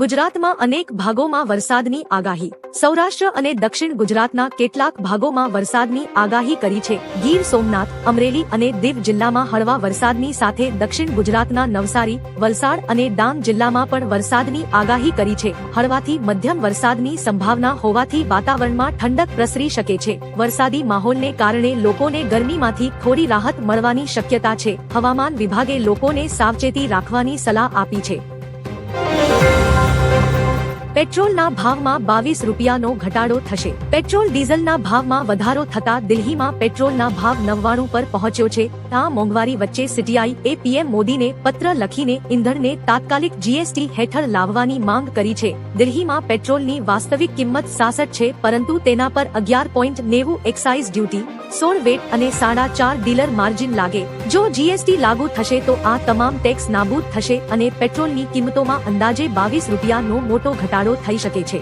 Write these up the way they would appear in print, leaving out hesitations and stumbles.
ગુજરાતમાં અનેક ભાગોમાં વરસાદની આગાહી. સૌરાષ્ટ્ર અને દક્ષિણ ગુજરાતના કેટલાક ભાગોમાં વરસાદની આગાહી કરી છે. ગીર સોમનાથ, અમરેલી અને દીવ જિલ્લામાં હળવા વરસાદની સાથે દક્ષિણ ગુજરાતના નવસારી, વલસાડ અને ડાંગ જિલ્લામાં પણ વરસાદની આગાહી કરી છે. હળવાથી મધ્યમ વરસાદની સંભાવના હોવાથી વાતાવરણમાં ઠંડક પ્રસરી શકે છે. વરસાદી માહોલને કારણે લોકોને ગરમીમાંથી થોડી રાહત મળવાની શક્યતા છે. હવામાન વિભાગે લોકોને સાવચેતી રાખવાની સલાહ આપી છે. પેટ્રોલના ભાવમાં 22 રૂપિયાનો ઘટાડો થશે. પેટ્રોલ ડીઝલના ભાવમાં વધારો થતા દિલ્હીમાં પેટ્રોલના ભાવ 99 પર પહોંચ્યો છે. આ મોંઘવારી વચ્ચે સીટીઆઈએ પીએમ મોદીને પત્ર લખીને ઇંધણને તાત્કાલિક જીએસટી હેઠળ લાવવાની માંગ કરી છે. દિલ્હીમાં પેટ્રોલની વાસ્તવિક કિંમત 66 છે, પરંતુ તેના પર 11.90 એક્સાઇઝ ડ્યુટી, 16 વેટ અને 4.5 ડીલર માર્જિન લાગે. જો જીએસટી લાગુ થશે તો આ તમામ ટેક્સ નાબૂદ થશે અને પેટ્રોલની કિંમતોમાં અંદાજે 22 રૂપિયાનો મોટો ઘટાડો થઈ શકે છે.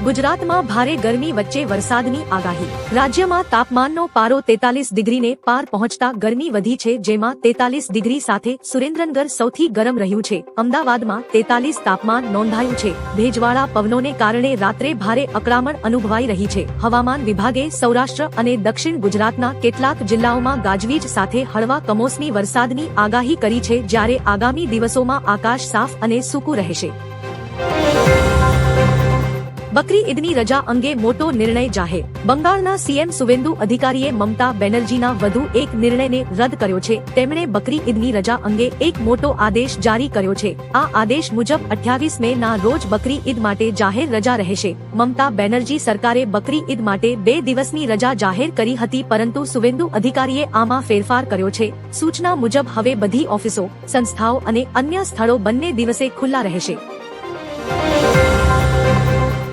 ગુજરાતમાં ભારે ગરમી વચ્ચે વરસાદની આગાહી. રાજ્યમાં તાપમાનનો પારો 43 ડિગ્રીને પાર પહોંચતા ગરમી વધી છે, જેમાં 43 ડિગ્રી સાથે સુરેન્દ્રનગર સૌથી ગરમ રહ્યું છે. અમદાવાદમાં 43 તાપમાન નોંધાયું છે. ભેજવાળા પવનોને કારણે રાત્રે ભારે અકળામણ અનુભવાઈ રહી છે. હવામાન વિભાગે સૌરાષ્ટ્ર અને દક્ષિણ ગુજરાતના કેટલાક જિલ્લાઓમાં ગાજવીજ સાથે હળવા કમોસમી વરસાદની આગાહી કરી છે, જ્યારે આગામી દિવસોમાં આકાશ સાફ અને સૂકું રહેશે. બકરી ઈદની રજા અંગે મોટો નિર્ણય જાહેર. બંગાળના સીએમ સુવેન્દુ અધિકારીએ મમતા બેનર્જીના વધુ એક નિર્ણયને રદ કર્યો છે. તેમણે બકરી ઈદની રજા અંગે એક મોટો આદેશ જારી કર્યો છે. આ આદેશ મુજબ 28 મે ના રોજ બકરી ઈદ માટે જાહેર રજા રહેશે. મમતા બેનર્જી સરકારે બકરી ઈદ માટે 2 દિવસની રજા જાહેર કરી હતી, પરંતુ સુવેન્દુ અધિકારીએ આમાં ફેરફાર કર્યો છે. સૂચના મુજબ હવે બધી ઓફિસો, સંસ્થાઓ અને અન્ય સ્થળો બંને દિવસે ખુલ્લા રહેશે.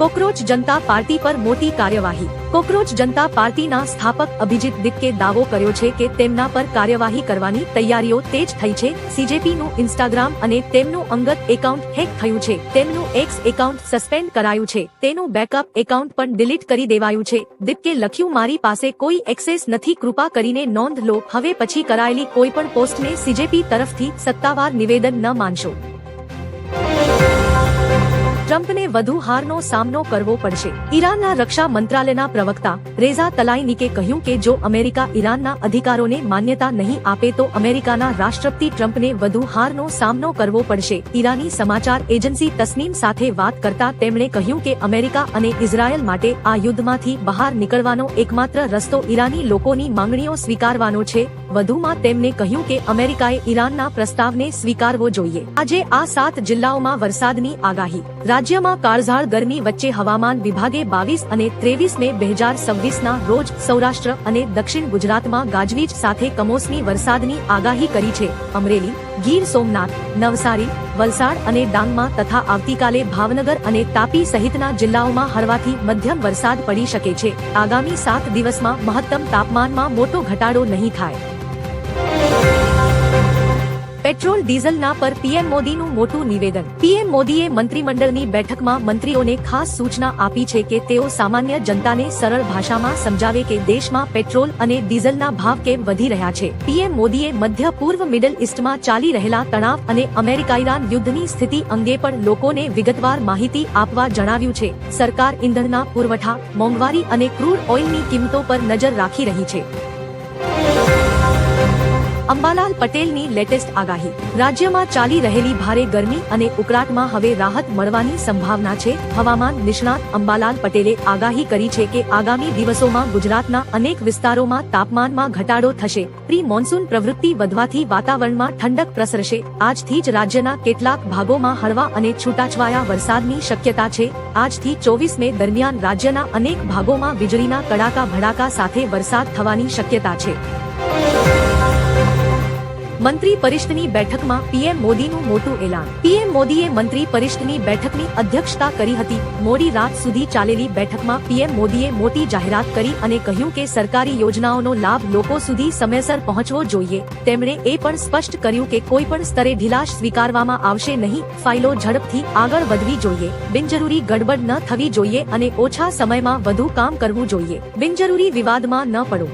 કોકરોચ જનતા પાર્ટી પર મોટી કાર્યવાહી. કોકરોચ જનતા પાર્ટીના સ્થાપક અભિજીત દિક્કે દાવો કર્યો છે કે તેમના પર કાર્યવાહી કરવાની તૈયારીઓ તેજ થઈ છે. સીજેપીનું ઇન્સ્ટાગ્રામ અને તેમનું અંગત એકાઉન્ટ હેક થયું છે. તેમનું એક્સ એકાઉન્ટ સસ્પેન્ડ કરાયું છે. તેનું બેકઅપ એકાઉન્ટ પણ ડિલીટ કરી દેવાયું છે. દિક્કે લખ્યું, મારી પાસે કોઈ એક્સેસ નથી, કૃપા કરીને નોંધ લો. હવે પછી કરાયેલી કોઈ પણ પોસ્ટને સીજેપી તરફથી સત્તાવાર નિવેદન ન માનશો. ટ્રમ્પને વધુ હારનો સામનો કરવો પડશે. ઈરાનના રક્ષા મંત્રાલયના પ્રવક્તા રેઝા તલાઈનીકે કહ્યું કે જો અમેરિકા ઈરાનના અધિકારોને માન્યતા નહીં આપે તો અમેરિકાના રાષ્ટ્રપતિ ટ્રમ્પને વધુ હારનો સામનો કરવો પડશે. ઈરાની સમાચાર એજન્સી તસ્નીમ સાથે વાત કરતા તેમણે કહ્યું કે અમેરિકા અને ઇઝરાયલ માટે આ યુદ્ધમાંથી બહાર નીકળવાનો એકમાત્ર રસ્તો ઈરાની લોકોની માંગણીઓ સ્વીકારવાનો છે. વધુમાં તેમણે કહ્યું કે અમેરિકાએ ઈરાનના પ્રસ્તાવને સ્વીકારવો જોઈએ. આજે આ 7 જિલ્લાઓમાં વરસાદની આગાહી. રાજ્યમાં કાળઝાળ ગરમી વચ્ચે હવામાન વિભાગે 22 અને 23 મે 2026 ના રોજ સૌરાષ્ટ્ર અને દક્ષિણ ગુજરાતમાં ગાજવીજ સાથે કમોસમી વરસાદની આગાહી કરી છે. અમરેલી, ગીર સોમનાથ, નવસારી, વલસાડ અને ડાંગમાં તથા આવતીકાલે ભાવનગર અને તાપી સહિતના જિલ્લાઓમાં હળવાથી મધ્યમ વરસાદ પડી શકે છે. આગામી 7 દિવસમાં મહત્તમ તાપમાનમાં મોટો ઘટાડો નહીં થાય. પેટ્રોલ ડીઝલના પર પીએમ મોદીનું મોટું નિવેદન. પીએમ મોદીએ મંત્રીમંડળની બેઠકમાં મંત્રીઓને ખાસ સૂચના આપી છે કે તેઓ સામાન્ય જનતાને સરળ ભાષામાં સમજાવે કે દેશમાં પેટ્રોલ અને ડીઝલના ભાવ કેમ વધી રહ્યા છે. પીએમ મોદીએ મધ્ય પૂર્વ મિડલ ઈસ્ટમાં ચાલી રહેલા તણાવ અને અમેરિકા-ઈરાન યુદ્ધની સ્થિતિ અંગે પણ લોકોને વિગતવાર માહિતી આપવા જણાવ્યું છે. સરકાર ઇંધણના પુરવઠા, મોંઘવારી અને ક્રૂડ ઓઇલની કિંમતો પર નજર રાખી રહી છે. અંબાલાલ પટેલની લેટેસ્ટ આગાહી. રાજ્યમાં ચાલી રહેલી ભારે ગરમી અને ઉકળાટમાં હવે રાહત મળવાની સંભાવના છે. હવામાન નિષ્ણાત અંબાલાલ પટેલે આગાહી કરી છે કે આગામી દિવસોમાં ગુજરાતના અનેક વિસ્તારોમાં તાપમાનમાં ઘટાડો થશે. પ્રી મોન્સૂન પ્રવૃત્તિ વધવાથી વાતાવરણમાં ઠંડક પ્રસરશે. આજથી જ રાજ્યના કેટલાક ભાગોમાં હળવા અને છૂટાછવાયા વરસાદની શક્યતા છે. આજથી 24 મે દરમિયાન રાજ્યના અનેક ભાગોમાં વીજળીના કડાકા ભડાકા સાથે વરસાદ થવાની શક્યતા છે. મંત્રી પરિષદની બેઠકમાં પીએમ મોદીનું મોટું એલાન. પીએમ મોદીએ મંત્રી પરિષદની બેઠકની અધ્યક્ષતા કરી હતી. મોડી રાત સુધી ચાલેલી બેઠકમાં પીએમ મોદીએ મોટી જાહેરાત કરી અને કહ્યું કે સરકારી યોજનાઓનો લાભ લોકો સુધી સમયસર પહોંચવો જોઈએ. તેમણે એ પણ સ્પષ્ટ કર્યું કે કોઈ પણ સ્તરે ઢીલાશ સ્વીકારવામાં આવશે નહીં. ફાઇલો ઝડપથી આગળ વધવી જોઈએ. બિનજરૂરી ગડબડ ન થવી જોઈએ અને ઓછા સમયમાં વધુ કામ કરવું જોઈએ. બિનજરૂરી વિવાદમાં ન પડો.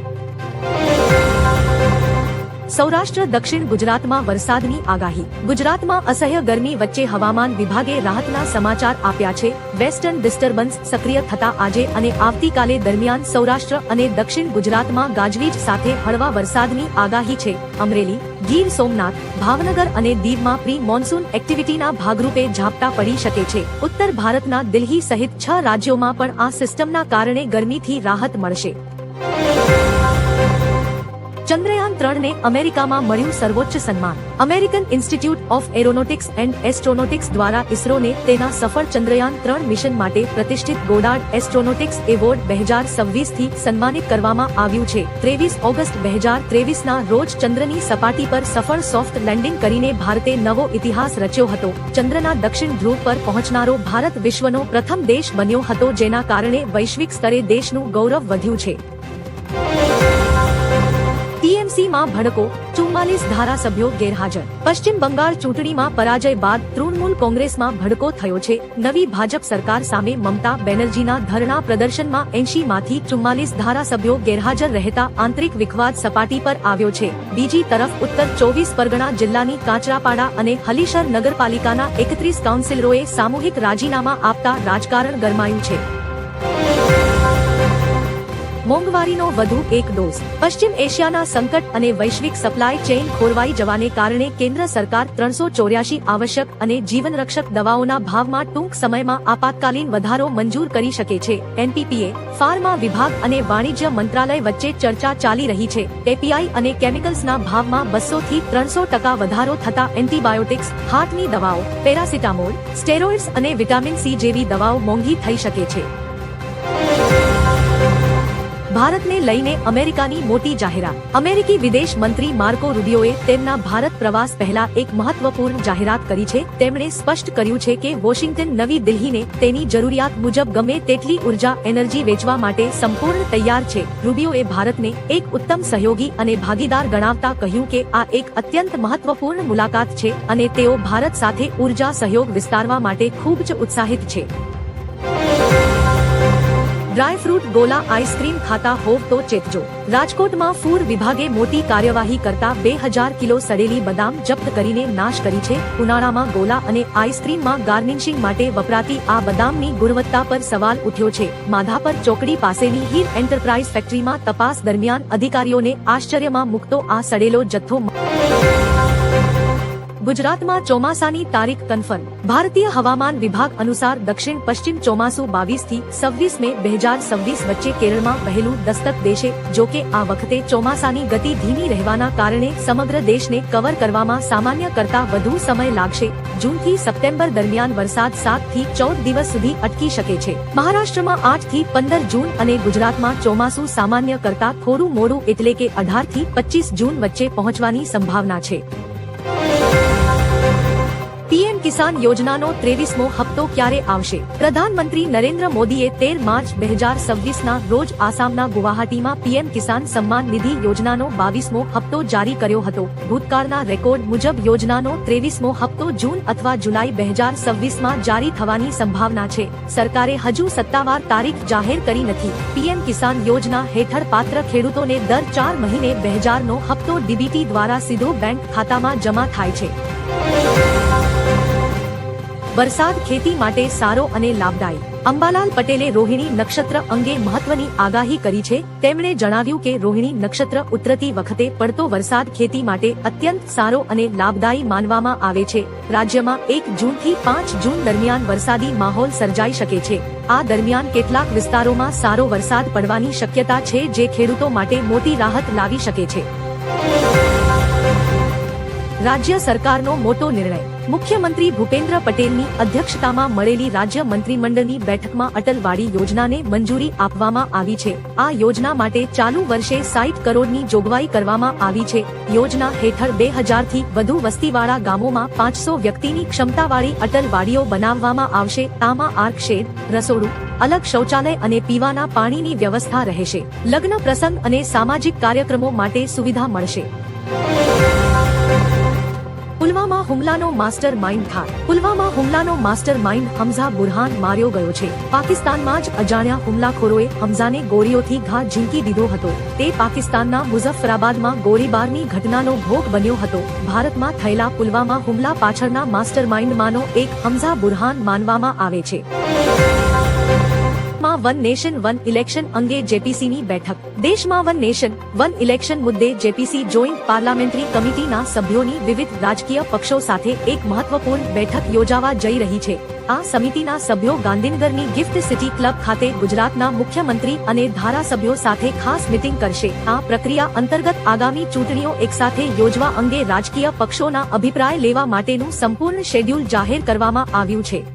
સૌરાષ્ટ્ર દક્ષિણ ગુજરાતમાં વરસાદની આગાહી. ગુજરાતમાં અસહ્ય ગરમી વચ્ચે હવામાન વિભાગે રાહતના સમાચાર આપ્યા છે. વેસ્ટર્ન ડિસ્ટર્બન્સ સક્રિય થતા આજે અને આવતીકાલે દરમિયાન સૌરાષ્ટ્ર અને દક્ષિણ ગુજરાતમાં ગાજવીજ સાથે હળવા વરસાદની આગાહી છે. અમરેલી, ગીર સોમનાથ, ભાવનગર અને દીવમાં પ્રી મોન્સૂન એક્ટિવિટીના ભાગરૂપે ઝાપટા પડી શકે છે. ઉત્તર ભારતના દિલ્હી સહિત 6 રાજ્યોમાં પણ આ સિસ્ટમના કારણે ગરમીથી રાહત મળશે. ચંદ્રયાન 3 ને અમેરિકામાં મળ્યું સર્વોચ્ચ સન્માન. American Institute of Aeronautics and Astronautics દ્વારા ઇસરોને તેના સફળ ચંદ્રયાન 3 મિશન માટે પ્રતિષ્ઠિત ગોડાર્ડ એસ્ટ્રોનોટિક્સ એવોર્ડ 2026 થી સન્માનિત કરવામાં આવ્યું છે. 23 ઓગસ્ટ 2023ના રોજ ચંદ્રની સપાટી પર સફળ સોફ્ટ લેન્ડિંગ કરીને ભારતે નવો ઇતિહાસ રચ્યો હતો. ચંદ્રના દક્ષિણ ધ્રુવ પર પહોંચનારો ભારત વિશ્વનો પ્રથમ દેશ બન્યો હતો, જેના કારણે વૈશ્વિક સ્તરે દેશનું ગૌરવ વધ્યું છે. ટીએમસીમાં ભડકો, 44 ધારાસભ્યો ગેરહાજર. પશ્ચિમ બંગાળ ચૂંટણીમાં પરાજય બાદ તૃણમૂલ કોંગ્રેસમાં ભડકો થયો છે. નવી ભાજપ સરકાર સામે મમતા બેનર્જીના ધરણા પ્રદર્શનમાં 80 માંથી 44 ધારાસભ્યો ગેરહાજર રહેતા આંતરિક વિખવાદ સપાટી પર આવ્યો છે. બીજી તરફ ઉત્તર 24 પરગણા જિલ્લાની કાચરાપાડા અને હલીશર નગરપાલિકાના 31 કાઉન્સિલરોએ સામૂહિક રાજીનામા આપતા રાજકારણ ગરમાયું છે. મોંઘવારીનો વધુ એક ડોઝ. પશ્ચિમ એશિયાના સંકટ અને વૈશ્વિક સપ્લાય ચેઇન ખોરવાઈ જવાને કારણે કેન્દ્ર સરકાર 384 આવશ્યક અને જીવનરક્ષક દવાઓના ભાવમાં ટૂંક સમયમાં આપાતકાલીન વધારો મંજૂર કરી શકે છે. એનપીપીએ, ફાર્મા વિભાગ અને વાણિજ્ય મંત્રાલય વચ્ચે ચર્ચા ચાલી રહી છે. એપીઆઈ અને કેમિકલ્સના ભાવમાં 200 થી 300% વધારો થતા એન્ટીબાયોટિક્સ, હાર્ટની દવાઓ, પેરાસિટામોલ, સ્ટેરોઇડ્સ અને વિટામિન સી જેવી દવાઓ મોંઘી થઈ શકે છે. ભારતને લઈને અમેરિકાની મોટી જાહેરાત. અમેરિકી વિદેશ મંત્રી માર્કો રૂબિયોએ તેમના ભારત પ્રવાસ પહેલા એક મહત્વપૂર્ણ જાહેરાત કરી છે. તેમણે સ્પષ્ટ કર્યું છે કે વોશિંગ્ટન નવી દિલ્હીને તેની જરૂરિયાત મુજબ ગમે તેટલી ઉર્જા એનર્જી વેચવા માટે સંપૂર્ણ તૈયાર છે. રૂબિયોએ ભારતને એક ઉત્તમ સહયોગી અને ભાગીદાર ગણાવતા કહ્યું કે આ એક અત્યંત મહત્વપૂર્ણ મુલાકાત છે અને તેઓ ભારત સાથે ઉર્જા સહયોગ વિસ્તારવા માટે ખૂબ જ ઉત્સાહિત છે. ડ્રાયફ્રૂટ ગોલા આઈસ્ક્રીમ ખાતા હોવ તો ચેતજો. રાજકોટમાં ફૂડ વિભાગે મોટી કાર્યવાહી કરતા 2000 કિલો સડેલી બદામ જપ્ત કરીને નાશ કરી છે. ઉનાળામાં ગોલા અને આઈસ્ક્રીમમાં ગાર્નિશિંગ માટે વપરાતી આ બદામની ગુણવત્તા પર સવાલ ઉઠ્યો છે. માધાપર ચોકડી પાસેની હીર એન્ટરપ્રાઇઝ ફેક્ટરીમાં તપાસ દરમિયાન અધિકારીઓને આશ્ચર્યમાં મૂકતો આ સડેલો જથ્થો. ગુજરાતમાં ચોમાસાની તારીખ કન્ફર્મ. ભારતીય હવામાન વિભાગ અનુસાર દક્ષિણ પશ્ચિમ ચોમાસું 22 થી 26 મે 2026 વચ્ચે કેરળમાં પહેલું દસ્તક દેશે. જો કે આ વખતે ચોમાસાની ગતિ ધીમી રહેવાના કારણે સમગ્ર દેશને કવર કરવામાં સામાન્ય કરતા વધુ સમય લાગશે. જૂનથી સપ્ટેમ્બર દરમિયાન વરસાદ 7 થી 14 દિવસ સુધી અટકી શકે છે. મહારાષ્ટ્રમાં 8 થી 15 જૂન અને ગુજરાતમાં ચોમાસું સામાન્ય કરતા થોડું મોડું એટલે કે 18 થી 25 જૂન વચ્ચે પહોંચવાની સંભાવના છે. પીએમ કિસાન યોજનાનો 23મો હપ્તો ક્યારે આવશે? પ્રધાનમંત્રી નરેન્દ્ર મોદીએ 13 માર્ચ 2026ના રોજ આસામના ગુવાહાટીમાં પીએમ કિસાન સમ્માન નિધિ યોજનાનો 22મો હપ્તો જારી કર્યો હતો. ભૂતકાળના રેકોર્ડ મુજબ યોજનાનો 23મો હપ્તો જૂન અથવા જુલાઈ 2026માં જારી થવાની સંભાવના છે. સરકારે હજુ સત્તાવાર તારીખ જાહેર કરી નથી. પીએમ કિસાન યોજના હેઠળ પાત્ર ખેડૂતોને દર 4 મહિને 2000નો હપ્તો ડીબીટી દ્વારા સીધો બેંક ખાતામાં જમા થાય છે. વરસાદ ખેતી માટે સારો અને લાભદાયી. અંબાલાલ પટેલે રોહિણી નક્ષત્ર અંગે મહત્વની આગાહી કરી છે. તેમણે જણાવ્યું કે રોહિણી નક્ષત્ર ઉતરતી વખતે પડતો વરસાદ ખેતી માટે અત્યંત સારો અને લાભદાયી માનવામાં આવે છે. રાજ્યમાં 1 જૂનથી 5 જૂન દરમિયાન વરસાદી માહોલ સર્જાઈ શકે છે. આ દરમિયાન કેટલાક વિસ્તારોમાં સારો વરસાદ પડવાની શક્યતા છે, જે ખેડૂતો માટે મોટી રાહત લાવી શકે છે. રાજ્ય સરકારનો મોટો નિર્ણય. મુખ્યમંત્રી ભૂપેન્દ્ર પટેલની અધ્યક્ષતામાં મળેલી રાજ્ય મંત્રીમંડળની બેઠકમાં અટલવાડી યોજનાને મંજૂરી આપવામાં આવી છે. આ યોજના માટે ચાલુ વર્ષે 60 કરોડની જોગવાઈ કરવામાં આવી છે. યોજના હેઠળ 2000 થી વધુ વસ્તીવાળા ગામોમાં 500 વ્યક્તિની ક્ષમતાવાળી અટલવાડીઓ બનાવવામાં આવશે. આમાં આર્ક શેડ, રસોડું, અલગ શૌચાલય અને પીવાના પાણીની વ્યવસ્થા રહેશે. લગ્ન પ્રસંગ અને સામાજિક કાર્યક્રમો માટે સુવિધા મળશે. પુલવામા હુમલાનો માસ્ટર માઇન્ડ ઠાર. પુલવામા હુમલાનો માસ્ટર માઇન્ડ હમઝા બુરહાન માર્યો ગયો છે. પાકિસ્તાનમાં જ અજાણ્યા હુમલાખોરોએ હમઝાને ગોળીઓથી ઘા ઝીંકી દીધો હતો. તે પાકિસ્તાનના મુઝફ્ફરાબાદમાં ગોળીબારની ઘટનાનો ભોગ બન્યો હતો. ભારતમાં થયેલા પુલવામા હુમલા પાછળના માસ્ટર માઇન્ડમાંનો એક હમઝા બુરહાન માનવામાં આવે છે. વન નેશન વન ઇલેક્શન અંગે જેપીસીની બેઠક. દેશમાં વન નેશન વન ઇલેક્શન મુદ્દે જેપીસી જોઈન્ટ પાર્લામેન્ટરી કમિટીના સભ્યોની વિવિધ રાજકીય પક્ષો સાથે એક મહત્વપૂર્ણ બેઠક યોજાવા જઈ રહી છે. આ સમિતિના સભ્યો ગાંધીનગરની ગિફ્ટ સિટી ક્લબ ખાતે ગુજરાતના મુખ્યમંત્રી અને ધારાસભ્યો સાથે ખાસ મિટિંગ કરશે. આ પ્રક્રિયા અંતર્ગત આગામી ચૂંટણીઓ એકસાથે યોજવા અંગે રાજકીય પક્ષોના અભિપ્રાય લેવા માટેનું સંપૂર્ણ શેડ્યુલ જાહેર કરવામાં આવ્યું છે.